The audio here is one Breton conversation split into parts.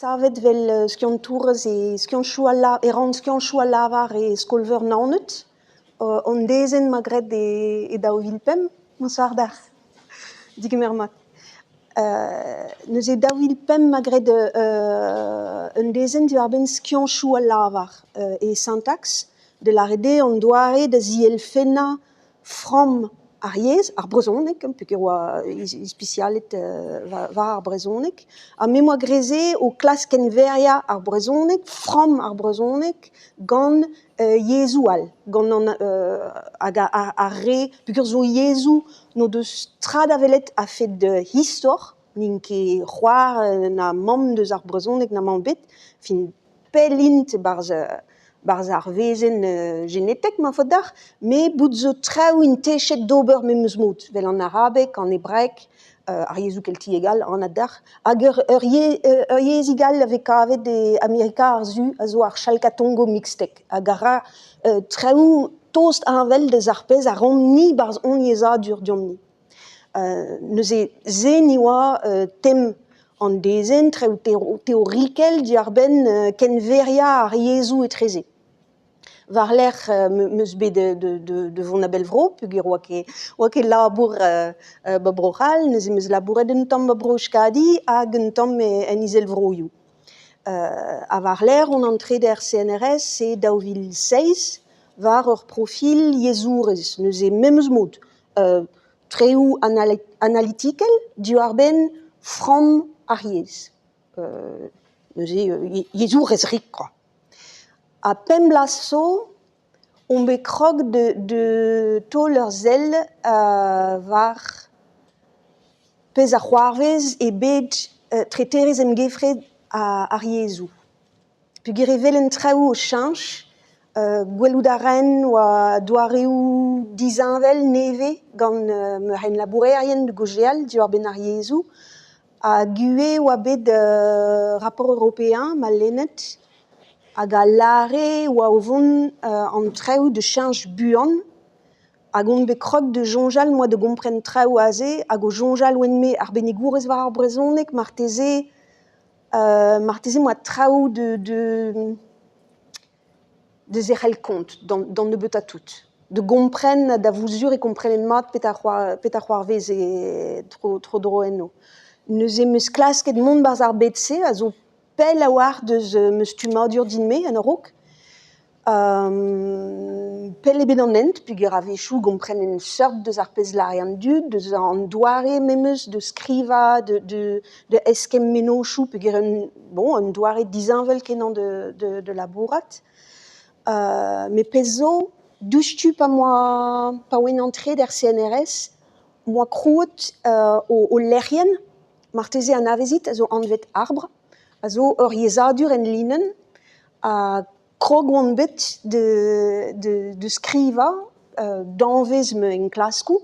savet vel skiontourez e skion lavar e skolver naonet, on dezen magret e daou vilpem, moussardar, digemermat. Neus e daou vilpem magret un dezen du arben skion lavar e syntax, de l'arrede on doare da zielfena from Ariez, ar brezonek, peogwir oa ispicialet war ar brezonek, a memoa greze o klas kenveria ar brezonek, from ar brezonek, gant Yezou all, gant hag a re, peogwir zo Yezou no deus stradavelet a fet histor, n'int c'hoar na mamm deus ar brezonek na mamm bet, fin pellint barz ar vezenn genetek, ma fodar, me bout zo traoù in techet d'ober memeus mod, vel an arabek, an hebrek, ar yezou keltiegal, an adar, hag ur yezigal ave kavet Amerika ar zu, a zo ar chalkatongo mixtek, hag ara traoù tost anvel deus ar pezh a ran ni barz on yezadur diomni. Neus e ni oa tem an dezen, traoù teorikel di ar ben kenveria ar yezou etreze. Var l'er meus bet de vont abel vro, peogwir oa ket labour babrochal, neuze meus labouret un tamm babrochkadi hag un tamm en izel vroioù. A var l'er on antre der CNRS se daouvil 6 var ur profil yezourez, neuze memeus mod. Traoù analytikel du ar ben from ar yez. Neuze yezourez rik, quoi. A pem blaso, on bet krog de tol ur zel var pez a c'hoarvez e bet treterez emgefred ar yezou. Peogwir e velen traoù o chanj, gwelout a ren oa doareoù dizanvel neve gant meur en labourerien de gojeal du ar ben ar yezou, a gwe oa bet rapport européen ma lennet, hag a lare oa o vont an traoù de chanj buan, hag on bet krog de jonjal moa de gompren traoù aze, hag o jonjal oan me ar benigourez war ar brezonek, marteze moa traoù de zerel kont, dan ne beut a tout. De gompren da vouzur e komprenen mat pet a c'hoarvez e tro droenno. Neuze meus klasket mont barz ar bet-se, a zo pell a oar deus meus tumadur din me en a-raok. Pell e bet an ent, peogwir a vechou gomprenen seurt deus ar pezh larian dud, deus an doare memeus de skriva, de eskem menochou, peogwir un doare dizanvel kenañ de labourat. Me pezo, doustu pa oen antre der CNRS, moa krouet o lerien, marteze an avezit, a zo anvet arbre, a zo ur yezadur en linen, a krog oan bet de skriva danvez me en klaskou,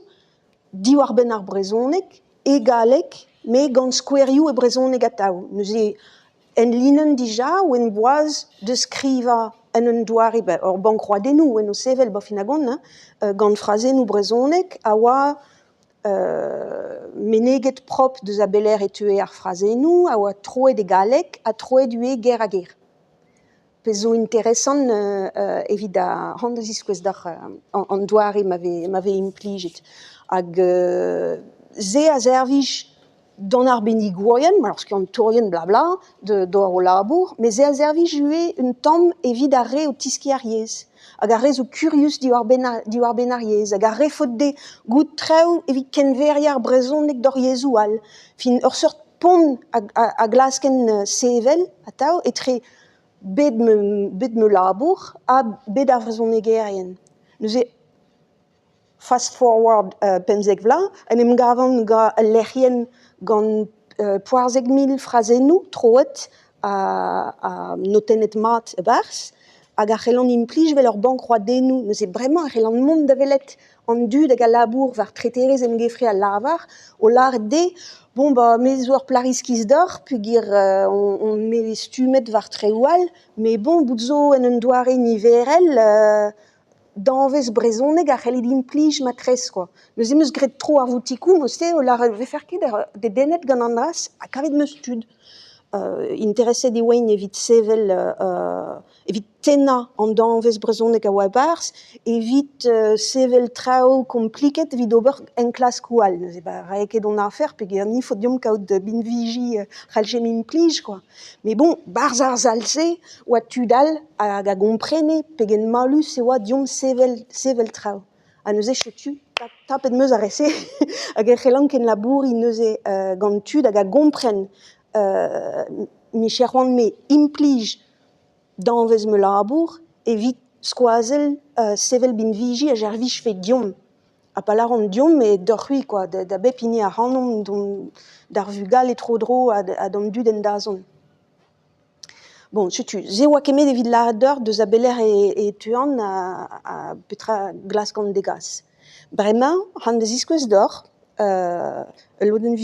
div ar ben ar brezonek, e galek, me gant skouerioù e brezonek ataou. Neuze en linen dija oen boaz de skriva en un doare, ur bankroadennoù oen o sevel ba fin a gont, gant frazennoù brezonek, a oa meneget prop deus a beler e tue ar frazennoù, a oa troet e galek, a troet ue ger a ger. Pezo interesant evit a c'hant eus iskouez an doare m'ave implijet. Hag ze a zervij dan ar benigouien, alors skiontourien blabla, d'or o labour, mais ze a zervij ue un tamm evit a re o tiski ar yez. Hag a re zo kurius diwar ben ar yez, hag a re fotde gout traoù evit kenveria ar brezonek d'or yezou all. Fin ur seurt pont a glasken sevel, ataou, etre bet me labour a bet ar brezonegerien. Neuze fast forward pemzek vla, en em gavan ga lerien gant poarzek mil frazennoù troet a notennet mat e barzh, hag a c'hellan implij vel ur bankroadennoù, neuze bremañ a c'hellan mont da velet an dud hag a labour var treterez emgefre a lavar, o lâret de, bon ba me zo ur plariskiz d'or, peogwir on me stumet var traoù all, me bon, bout zo en un doare niverel, danvez brezonek a c'hellit implij matrez, quoi. Neuze meus gret tro ar voutikoù, meus te o lâret vefer ket de dennet gant an dras, a kavet meus tud. interesset e-wein evit sevel, evit tenna an danvez brezhoneg a oa barzh, evit sevel traoù kompliket evit ober en klas koual. Neuze rae ket on afer, pe ger ni fodiom kaout binviji c'halchem implij, quoi. Mais bon, barz ar zalse, oa tudal hag a gomprene, pe gen malus e oa diom sevel traoù. Ha neuze setu, tapet meus a rese, hag e c'hellan ken labouri neuze gant tud hag a gompren micher-c'hoant me implij danvez me labour evit skoazel sevel binviji a jervij fe diom. Ha pa laron diom, me deoc'h-hui, quoi, da bep hini ar c'hanom d'ar vugal e tro-dro ha d'an dud en dazont. Bon, setu, ze oa kemet evit ladeur deus a belec'h e teuan a petra glas gant degas. Bremañ, c'han da ziskouez deoc'h,